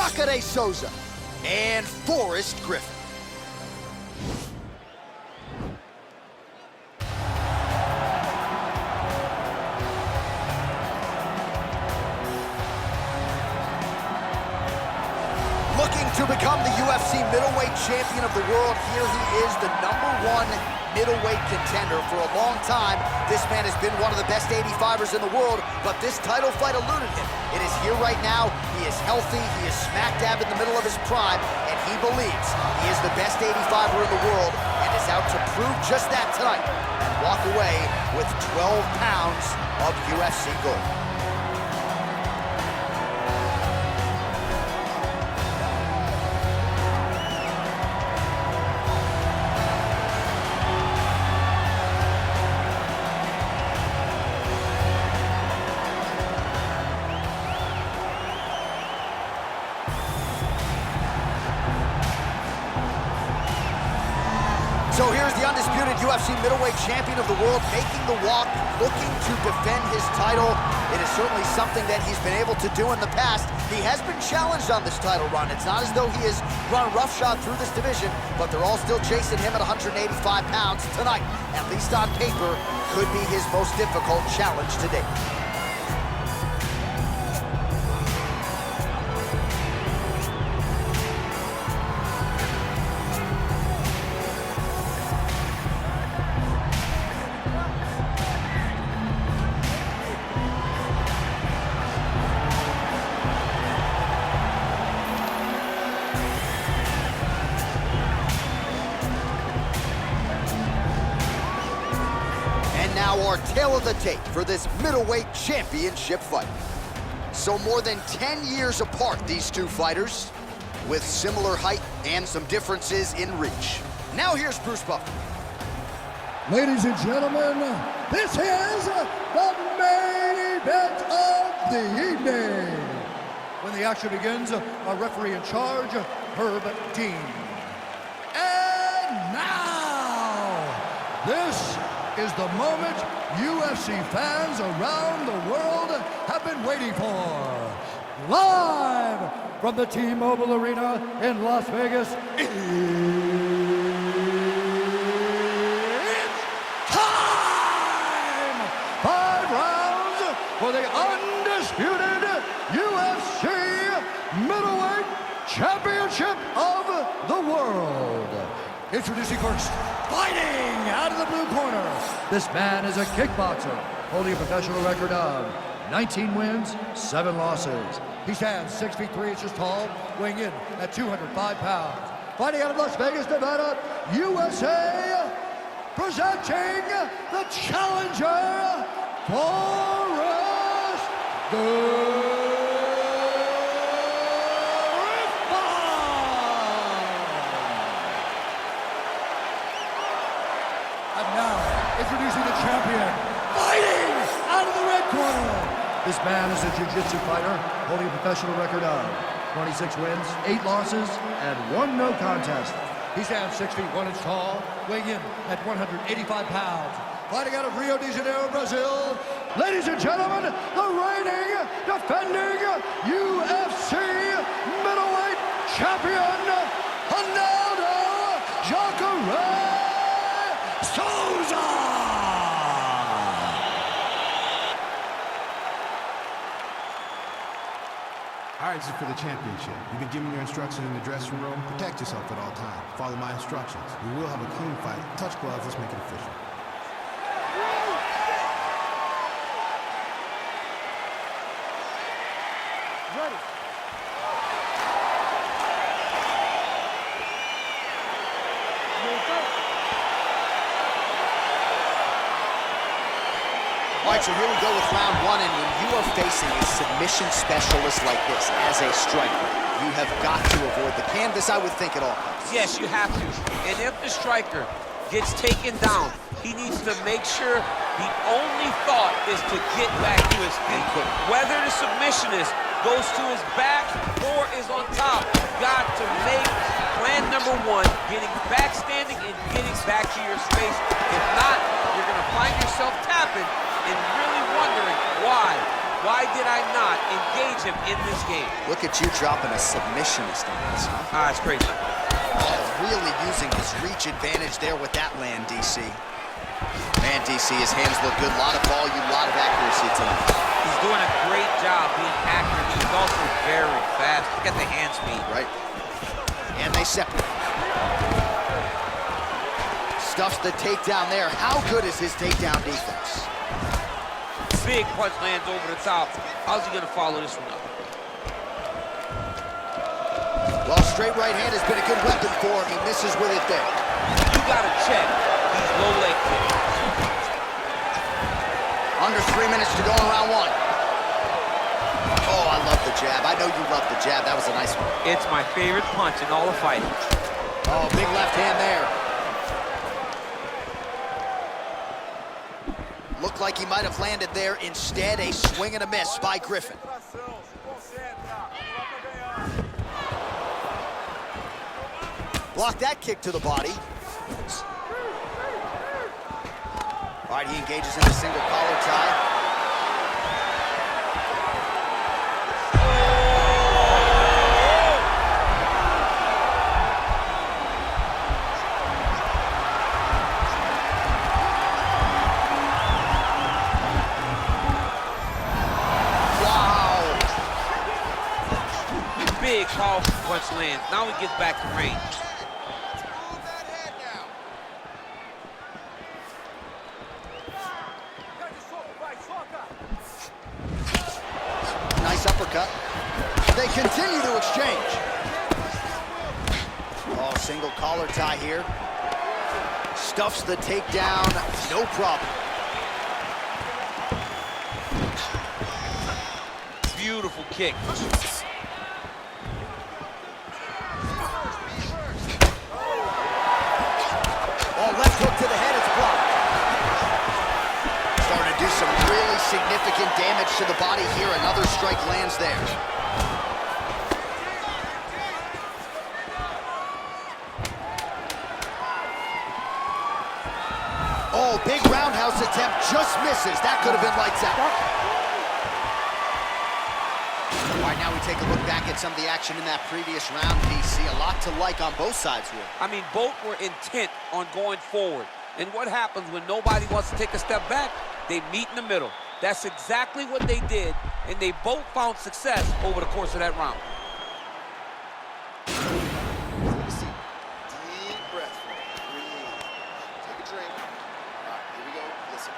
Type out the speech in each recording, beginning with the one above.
Jacare Souza, and Forrest Griffin. Looking to become the UFC middleweight champion of the world, here he is, the #1 middleweight contender. For a long time, this man has been one of the best 85ers in the world, but this title fight eluded him. It is here right now. He is healthy, he is smack dab in the middle of his prime, and he believes he is the best 85er in the world and is out to prove just that tonight and walk away with 12 pounds of UFC gold. So here's the undisputed UFC middleweight champion of the world making the walk, looking to defend his title. It is certainly something that he's been able to do in the past. He has been challenged on this title run. It's not as though he has run roughshod through this division, but they're all still chasing him at 185 pounds tonight. At least on paper, could be his most difficult challenge to date. Now our tale of the tape for this middleweight championship fight. So more than 10 years apart, these two fighters, with similar height and some differences in reach. Now here's Bruce Buffer. Ladies and gentlemen, this is the main event of the evening. When the action begins, our referee in charge, Herb Dean. And now, this is the moment UFC fans around the world have been waiting for. Live from the T-Mobile Arena in Las Vegas, it's time! 5 rounds for the undisputed UFC Middleweight Championship of the world. Introducing first, fighting out of the blue corner. This man is a kickboxer, holding a professional record of 19 wins, 7 losses. He stands 6 feet 3 inches tall, weighing in at 205 pounds. Fighting out of Las Vegas, Nevada, USA, presenting the challenger, Forrest Griffin. Introducing the champion, fighting out of the red corner. This man is a jiu-jitsu fighter, holding a professional record of 26 wins, 8 losses, and 1 no contest. He stands 6 feet 1 inch tall, weighing in at 185 pounds. Fighting out of Rio de Janeiro, Brazil. Ladies and gentlemen, the reigning, defending UFC middleweight champion, Jacare Souza. All right, this is for the championship. You've been given your instructions in the dressing room. Protect yourself at all times. Follow my instructions. We will have a clean fight. Touch gloves. Let's make it official. Ready. All right, so here we go with round 1, and when you are facing a submission specialist like this as a striker, you have got to avoid the canvas, I would think, at all costs. Yes, you have to. And if the striker gets taken down, he needs to make sure the only thought is to get back to his feet. Whether the submissionist goes to his back or is on top, you've got to make plan number 1, getting back standing and getting back to your space. If not, you're going to find yourself tapping and really wondering why Why did I not engage him in this game? Look at you dropping a submissionist on this, huh? It's crazy. Oh, really using his reach advantage there with that land, DC. Man, DC, his hands look good. A lot of volume, a lot of accuracy tonight. He's doing a great job being accurate. He's also very fast. Look at the hand speed. Right. And they separate. Stuffs the takedown there. How good is his takedown defense? Big punch lands over the top. How's he gonna follow this one up? Well, straight right hand has been a good weapon for him. He misses with it there. You gotta check these low leg kicks. Under 3 minutes to go in round one. Oh, I love the jab. I know you love the jab. That was a nice one. It's my favorite punch in all of fighting. Oh, big left hand there. Looked like he might have landed there. Instead, a swing and a miss by Griffin. Blocked that kick to the body. All right, he engages in a single collar tie. Big, powerful punch lands. Now he gets back to range. Nice uppercut. They continue to exchange. Oh, single collar tie here. Stuffs the takedown, no problem. Beautiful kick. Left hook to the head, it's blocked. Starting to do some really significant damage to the body here. Another strike lands there. Oh, big roundhouse attempt, just misses. That could have been lights out. All right, now we take a look back at some of the action in that previous round, DC. A lot to like on both sides here. I mean, both were intent on going forward. And what happens when nobody wants to take a step back? They meet in the middle. That's exactly what they did, and they both found success over the course of that round. Deep breath. Breathe. Take a drink. All right, here we go. Listen.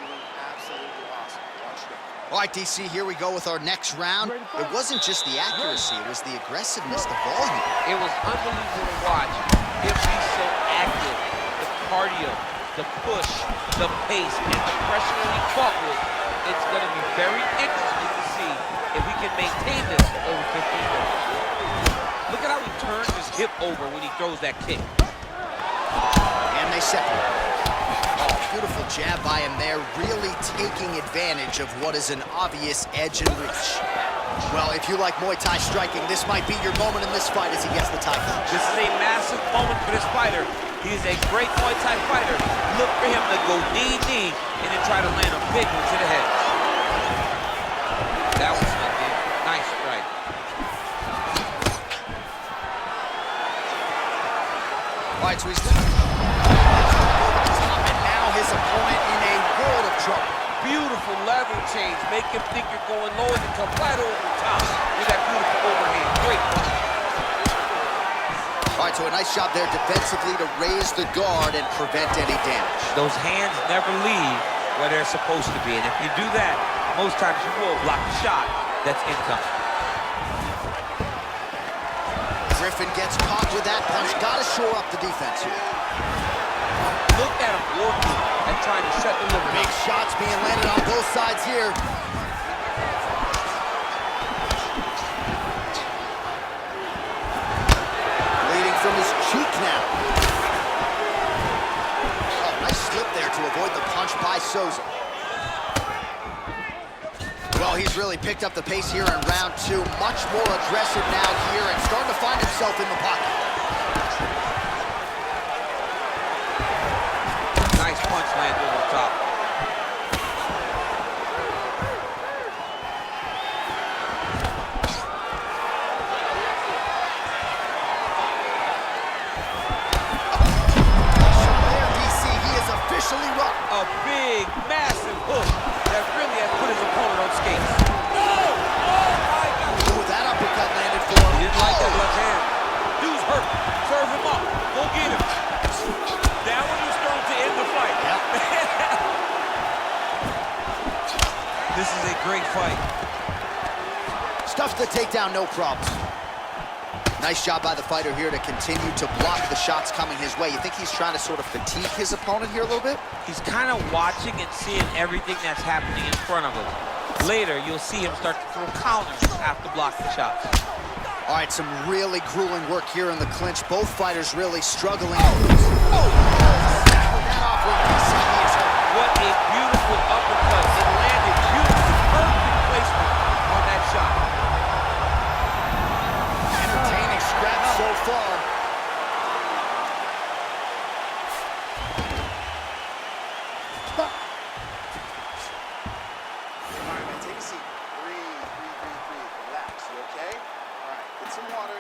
You're doing absolutely awesome. Watch it. All right, DC, here we go with our next round. It wasn't just the accuracy, it was the aggressiveness, the volume. It was unbelievable to watch him be so active. The cardio, the push, the pace, and the pressure that he fought with. It's going to be very interesting to see if he can maintain this for over 15 minutes. Look at how he turns his hip over when he throws that kick. And they separate. Oh, beautiful jab by him there, really taking advantage of what is an obvious edge and reach. Well, if you like Muay Thai striking, this might be your moment in this fight as he gets the tie punch. This is a massive moment for this fighter. He is a great Muay Thai fighter. Look for him to go knee-knee and then try to land a big one to the head. That was a nice strike. All right, so he's and now his opponent in a world of trouble. Beautiful level change. Make him think you're going low and then come right over the top with that beautiful overhand. Great punch. All right, so a nice job there defensively to raise the guard and prevent any damage. Those hands never leave where they're supposed to be. And if you do that, most times you will block the shot that's incoming. Griffin gets caught with that punch. Got to shore up the defense here. Look at him working and trying to set the limit. Big shots being landed on both sides here. Bleeding from his cheek now. Oh, nice slip there to avoid the punch by Souza. Well, he's really picked up the pace here in round two. Much more aggressive now here and starting to find himself in the pocket. Nice punch lands over the top. nicely run. A big, massive hook that really has put his opponent on skates. No! Oh, my God! Ooh, that uppercut landed for him. He didn't like that left hand. Dude's hurt. Serve him up. Go get him. That one was thrown to end the fight. Yep. This is a great fight. Stuffs the takedown, no problem. Nice job by the fighter here to continue to block the shots coming his way. You think he's trying to sort of fatigue his opponent here a little bit? He's kind of watching and seeing everything that's happening in front of him. Later, you'll see him start to throw counters after blocking shots. All right, some really grueling work here in the clinch. Both fighters really struggling. What a beautiful uppercut. It landed beautifully. Perfect placement on that shot. Entertaining scratch so far. All right, man, take a seat. Breathe. Relax, you okay? All right, get some water.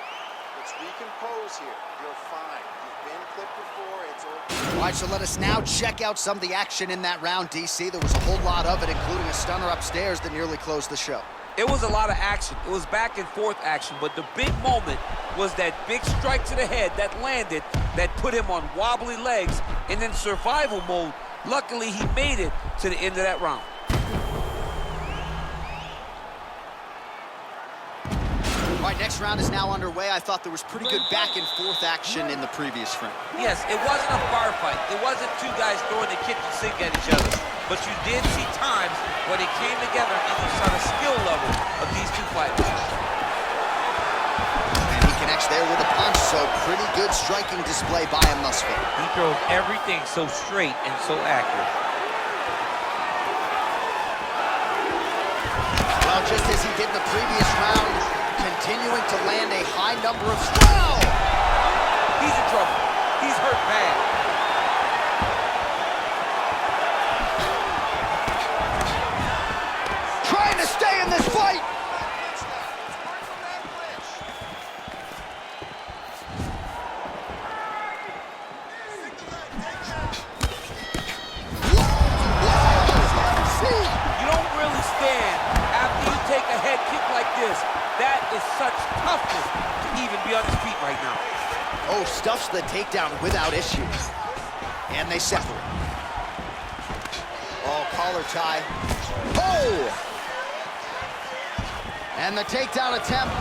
Let's recompose here. You're fine. You've been clipped before. It's okay. All right, so let us now check out some of the action in that round, DC. There was a whole lot of it, including a stunner upstairs that nearly closed the show. It was a lot of action. It was back and forth action, but the big moment was that big strike to the head that landed, that put him on wobbly legs, and in survival mode. Luckily, he made it to the end of that round. All right, next round is now underway. I thought there was pretty good back and forth action in the previous frame. Yes, it wasn't a bar fight. It wasn't two guys throwing the kitchen sink at each other. But you did see times where they came together and you saw the skill level of these two fighters. And he connects there with a punch, so pretty good striking display by him thus far. He throws everything so straight and so accurate. Well, just as he did in the previous round, continuing to land a high number of strikes. He's in trouble. He's hurt bad. Trying to stay in this fight. You don't really stand after you take a head kick like this. That is such toughness to even be on his feet right now. Oh, stuffs the takedown without issue. And they separate. Oh, collar tie. Oh! And the takedown attempt,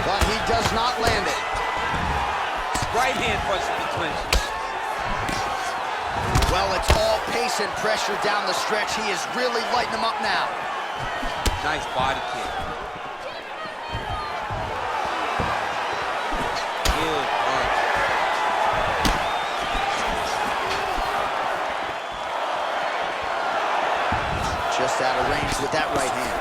but he does not land it. Right hand punches the clinch. Well, it's all pace and pressure down the stretch. He is really lighting him up now. Nice body kick. Good punch. Just out of range with that right hand.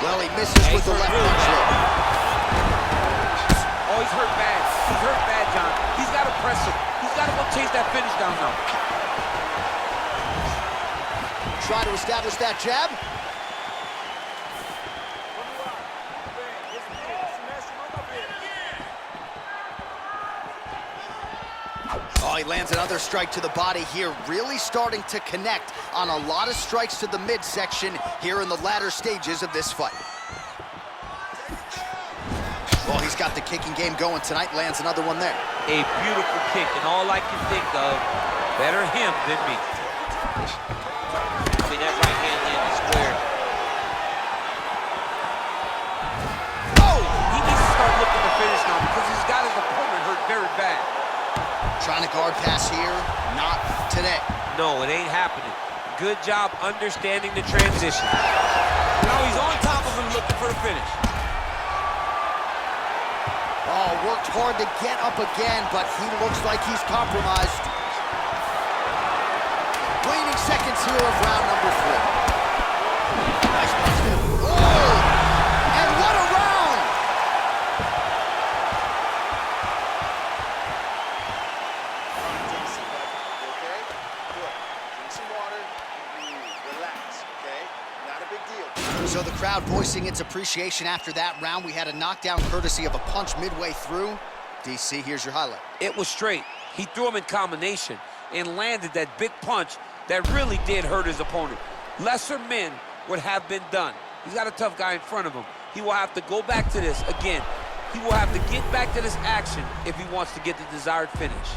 Well, he misses with the left punch there. Oh, he's hurt bad. He's hurt bad, John. He's got to press him. He's got to go chase that finish down now. Try to establish that jab. Oh, he lands another strike to the body here, really starting to connect on a lot of strikes to the midsection here in the latter stages of this fight. Well, he's got the kicking game going tonight, lands another one there. A beautiful kick, and all I can think of, better him than me. I mean, that right hand landed square. Oh! He needs to start looking to finish now because he's got his opponent hurt very bad. Trying to guard pass here, not today. No, it ain't happening. Good job understanding the transition. Now he's on top of him looking for the finish. Oh, worked hard to get up again, but he looks like he's compromised. Waning seconds here of round number 4. Nice punch there. Oh! And what a round! Take a seat, bud. You okay? Good. Drink some water. Breathe. Relax, okay? Not a big deal. So the crowd voicing its appreciation after that round. We had a knockdown courtesy of a punch midway through. DC, here's your highlight. It was straight. He threw him in combination and landed that big punch that really did hurt his opponent. Lesser men would have been done. He's got a tough guy in front of him. He will have to go back to this again. He will have to get back to this action if he wants to get the desired finish.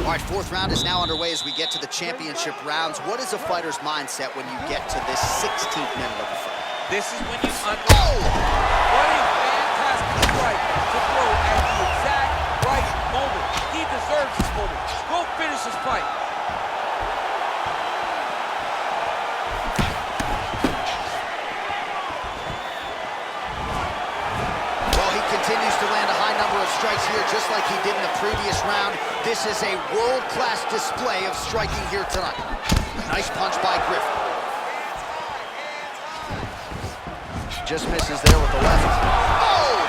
All right, fourth round is now underway as we get to the championship rounds. What is a fighter's mindset when you get to this 16th minute of the fight? This is when you understand. What a fantastic strike to throw at the exact right moment. He deserves this moment. Go finish this fight. Well, he continues to land a high number of strikes here, just like he did in the previous round. This is a world-class display of striking here tonight. Nice punch by Griffin. Just misses there with the left. Oh!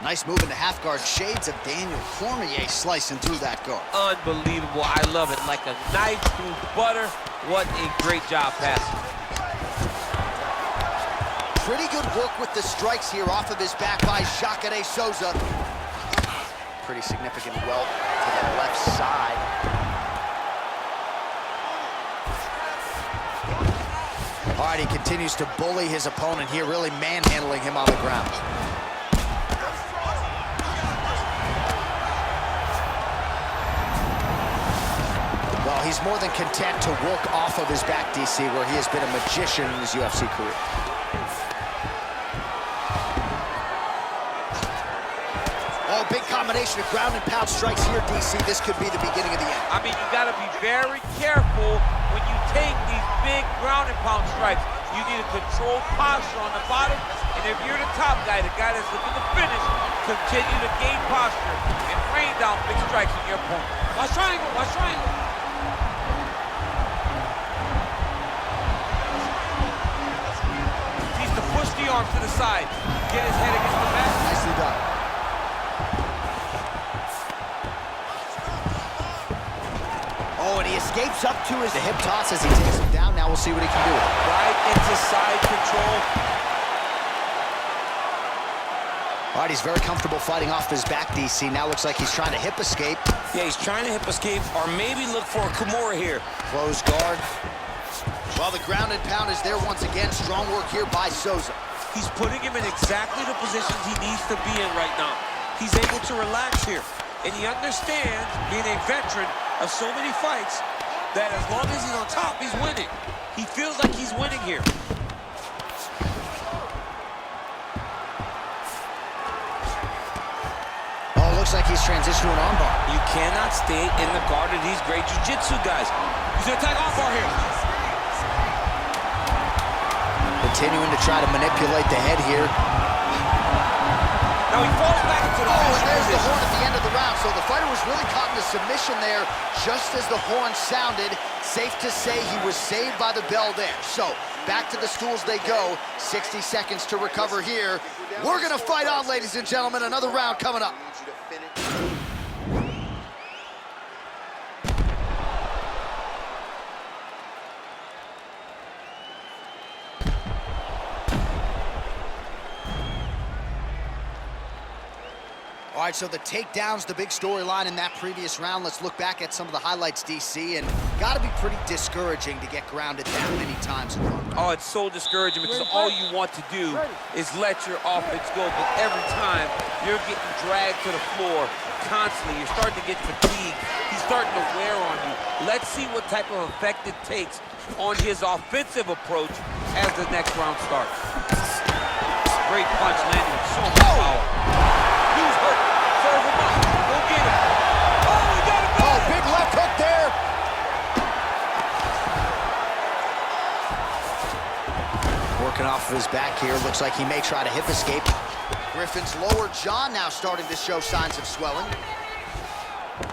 Nice move into half guard. Shades of Daniel Cormier slicing through that guard. Unbelievable. I love it. Like a knife through butter. What a great job passing. Pretty good work with the strikes here off of his back by Jacare Souza. Pretty significant welt to the left side. All right, he continues to bully his opponent here, really manhandling him on the ground. Well, he's more than content to work off of his back, DC, where he has been a magician in his UFC career. Oh, big combination of ground and pound strikes here, DC. This could be the beginning of the end. I mean, you got to be very careful when you take these big ground and pound strikes. You need a controlled posture on the bottom, and if you're the top guy, the guy that's looking to finish, continue to gain posture and rain down big strikes on your opponent. Watch triangle, watch triangle. Needs to push the arms to the side, get his head against the mat. Nicely done. Oh, and he escapes up to his hip toss as he takes him down. Now we'll see what he can do. Right into side control. All right, he's very comfortable fighting off his back, DC. Now looks like he's trying to hip escape. Yeah, he's trying to hip escape or maybe look for a Kimura here. Closed guard. Well, the ground and pound is there once again. Strong work here by Souza. He's putting him in exactly the positions he needs to be in right now. He's able to relax here. And he understands, being a veteran of so many fights, that as long as he's on top, he's winning. He feels like he's winning here. Oh, looks like he's transitioned to an armbar. You cannot stay in the guard of these great jiu-jitsu guys. He's gonna attack armbar here. Continuing to try to manipulate the head here. Now he falls back into the Oh, and there's the position. horn at the end of the round. So the fighter was really caught in a submission there just as the horn sounded. Safe to say he was saved by the bell there. So back to the stools they go. 60 seconds to recover here. We're going to fight on, ladies and gentlemen. Another round coming up. All right, so the takedowns, the big storyline in that previous round. Let's look back at some of the highlights, DC, and got to be pretty discouraging to get grounded that many times in one round. Oh, it's so discouraging because all you want to do is let your offense go, but every time you're getting dragged to the floor constantly, you're starting to get fatigued. He's starting to wear on you. Let's see what type of effect it takes on his offensive approach as the next round starts. Great punch landing with so much power. He's hurt. Serve him up. Go get him. Oh, he got him back. Oh, big left hook there. Working off of his back here. Looks like he may try to hip escape. Griffin's lower jaw now starting to show signs of swelling.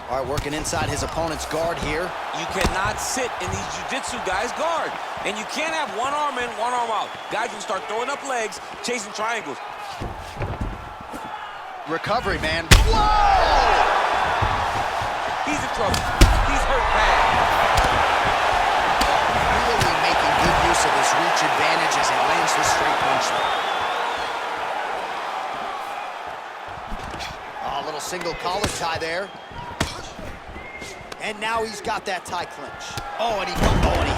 All right, working inside his opponent's guard here. You cannot sit in these jiu-jitsu guys' guard. And you can't have one arm in, one arm out. Guys will start throwing up legs, chasing triangles. Recovery, man. Whoa! He's in trouble. He's hurt bad. Really making good use of his reach advantage as he lands the straight punch. A little single collar tie there. And now he's got that tie clinch. And he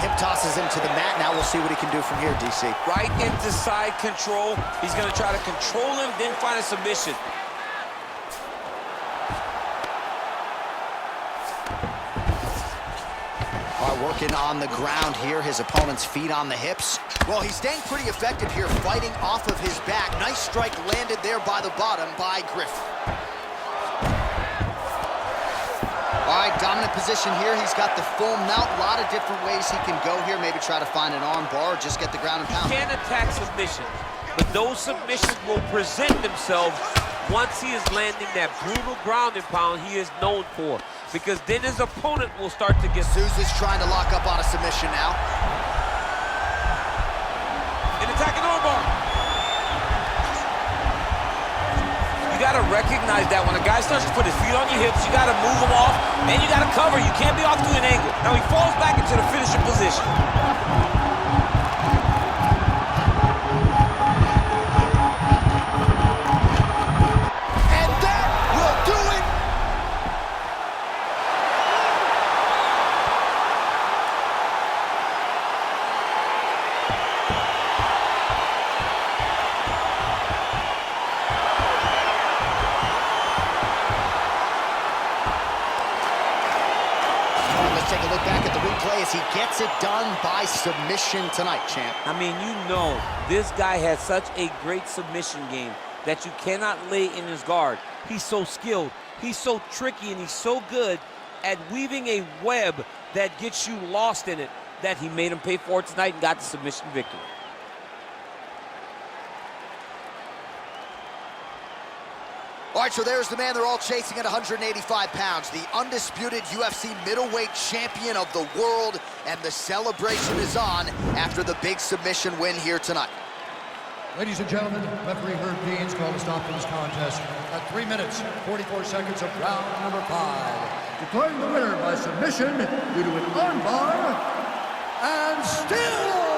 hip tosses him to the mat. Now we'll see what he can do from here, DC. Right into side control. He's going to try to control him, then find a submission. Working on the ground here, his opponent's feet on the hips. Well, he's staying pretty effective here, fighting off of his back. Nice strike landed there by the bottom by Griffin. All right, dominant position here. He's got the full mount. A lot of different ways he can go here. Maybe try to find an arm bar or just get the ground and pound. He can attack submissions, but those submissions will present themselves once he is landing that brutal ground and pound he is known for. Because then his opponent will start to get... Souza's trying to lock up on a submission now. An attacking armbar. You got to recognize that when a guy starts to put his feet on your hips, you got to move him off, and you got to cover. You can't be off to an angle. Now he falls back into the finishing position. Take a look back at the replay as he gets it done by submission tonight, champ. I mean, you know, this guy has such a great submission game that you cannot lay in his guard. He's so skilled, he's so tricky, and he's so good at weaving a web that gets you lost in it that he made him pay for it tonight and got the submission victory. All right, so there's the man they're all chasing at 185 pounds, the undisputed UFC middleweight champion of the world, and the celebration is on after the big submission win here tonight. Ladies and gentlemen, referee Herb Dean's called a stop to this contest at 3 minutes, 44 seconds of round number 5. Declaring the winner by submission due to an armbar, and still